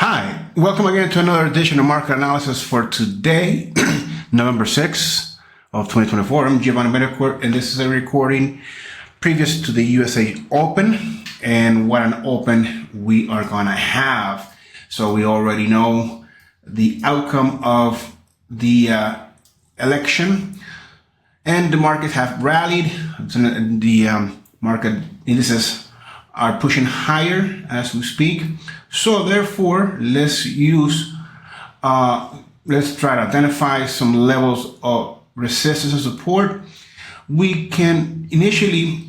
Hi, welcome again to another edition of Market Analysis for today, November 6th of 2024. I'm Giovanni Medicourt, and this is a recording previous to the USA Open and what an open we are going to have. So we already know the outcome of the election, and the markets have rallied. The market indices are pushing higher as we speak. So therefore, let's try to identify some levels of resistance and support. We can initially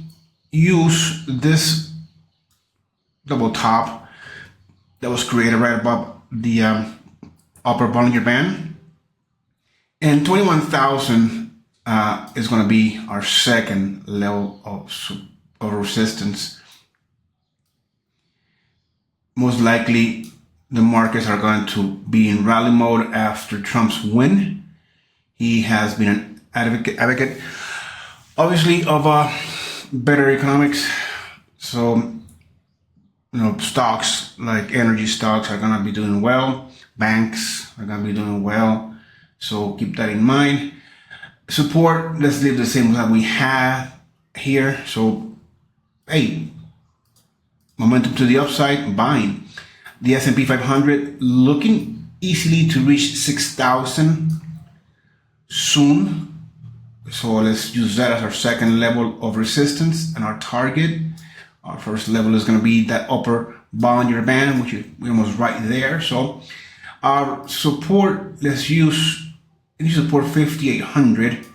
use this double top that was created right above the upper Bollinger Band, and 21,000 is going to be our second level of resistance. Most likely, the markets are going to be in rally mode after Trump's win. He has been an advocate, obviously, of better economics. So, stocks like energy stocks are going to be doing well. Banks are going to be doing well. So keep that in mind. Support, let's leave the same that we have here. So, hey, momentum to the upside, buying. The S&P 500 looking easily to reach 6,000 soon. So let's use that as our second level of resistance and our target. Our first level is going to be that upper Bollinger Band, which is almost right there. So our support, let's use support 5,800,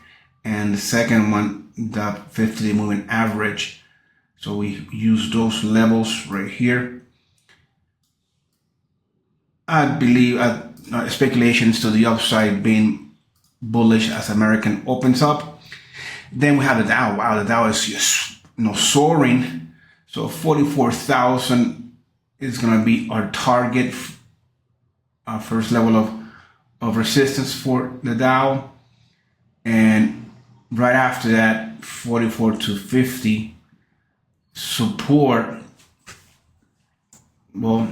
and the second one, the 50-day moving average. So we use those levels right here. I believe speculations to the upside being bullish as American opens up. Then we have the Dow. Wow, the Dow is just soaring. So 44,000 is going to be our target, our first level of resistance for the Dow. And right after that, 44,250 support. Well,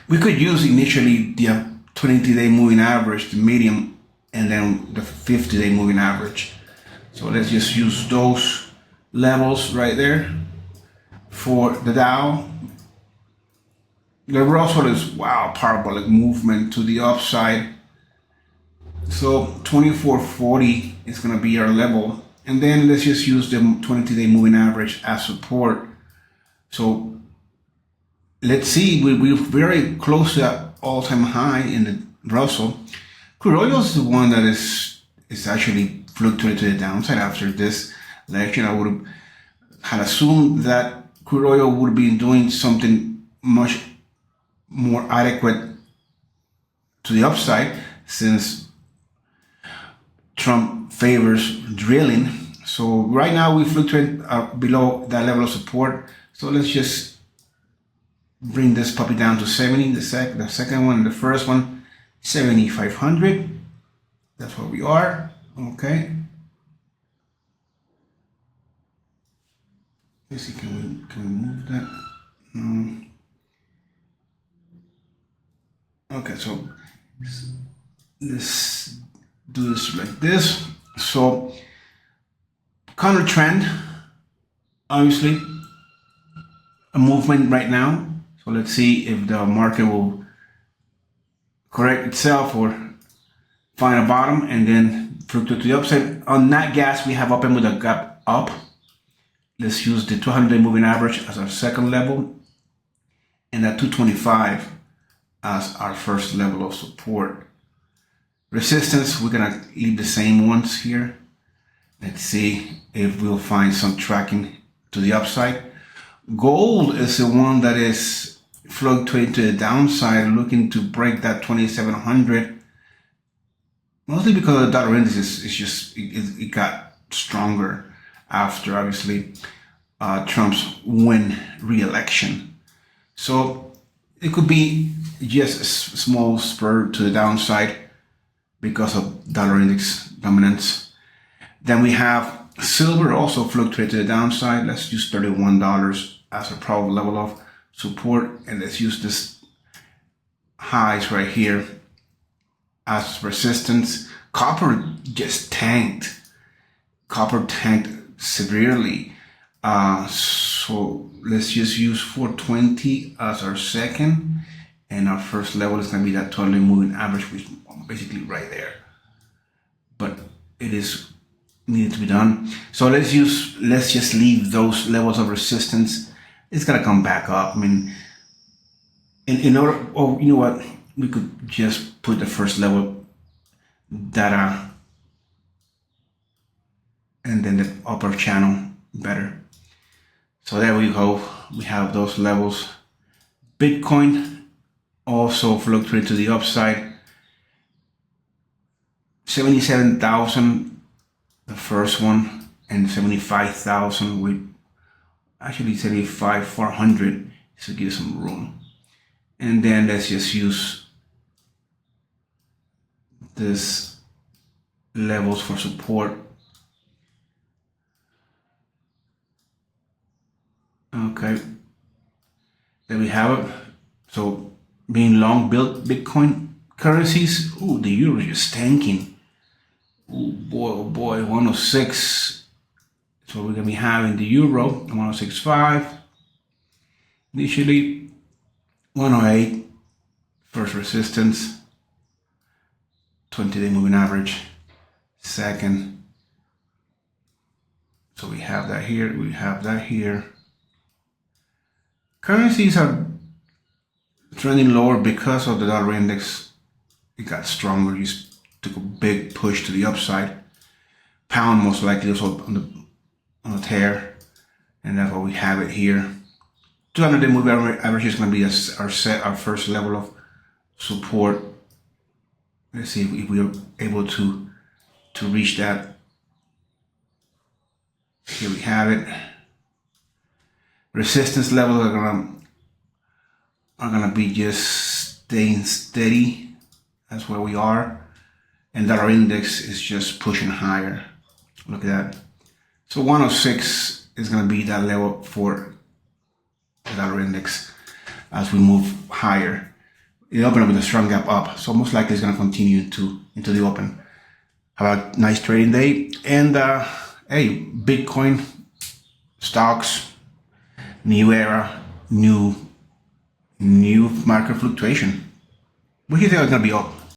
we could use initially the 20-day moving average, the medium, and then the 50-day moving average. So let's just use those levels right there for the Dow. There were also this parabolic movement to the upside. So 2440 is going to be our level. And then let's just use the 20-day moving average as support. So let's see, we're very close to that all-time high in the Russell. Crude oil is the one that is actually fluctuating to the downside after this election. I would have assumed that crude oil would be doing something much more adequate to the upside, since Trump favors drilling. So right now we fluctuate below that level of support. So let's just bring this puppy down to 70, the second one, and the first one, 7,500. That's where we are. Okay. Let's see, can we move that? No. Okay, so let's do this like this. So counter trend, obviously a movement right now. So let's see if the market will correct itself or find a bottom and then fluctuate to the upside. On Nat Gas, we have opened with a gap up. Let's use the 200-day moving average as our second level, and that 225 as our first level of support. Resistance, we're gonna leave the same ones here. Let's see if we'll find some tracking to the upside. Gold is the one that is fluctuating to the downside, looking to break that 2,700. Mostly because the dollar index it got stronger after, obviously, Trump's re-election. So it could be just a small spur to the downside because of dollar index dominance. Then we have silver also fluctuate to the downside. Let's use $31 as a probable level of support, and let's use this highs right here as resistance. Copper just tanked. Copper tanked severely. So let's just use 420 as our second, and our first level is going to be that 12-day moving average, which is basically right there. But it is needed to be done. So let's just leave those levels of resistance. It's gonna come back up. I mean, in order, oh, you know what? We could just put the first level data and then the upper channel better. So there we go. We have those levels. Bitcoin also fluctuated to the upside. 77,000, the first one, and 75,000 with actually 75,400 to give some room. And then let's just use this levels for support. Okay, there we have it. So being long built Bitcoin currencies, oh, the euro is just tanking. Oh boy, 106. So we're gonna be having the euro 106.5. Initially 108, first resistance, 20-day moving average, second. So we have that here, we have that here. Currencies are trending lower because of the dollar index. It got stronger, just took a big push to the upside. Pound most likely also on the tear, and that's why we have it here. 200-day moving average is going to be our first level of support. Let's see if we are able to reach that. Here we have it. Resistance levels are gonna be just staying steady. That's where we are, and dollar index is just pushing higher. Look at that. So 106 is gonna be that level for the dollar index as we move higher. It opened up with a strong gap up, so most likely it's gonna continue into the open. Have a nice trading day, and hey, Bitcoin stocks. New era, new market fluctuation. What do you think it's gonna be up?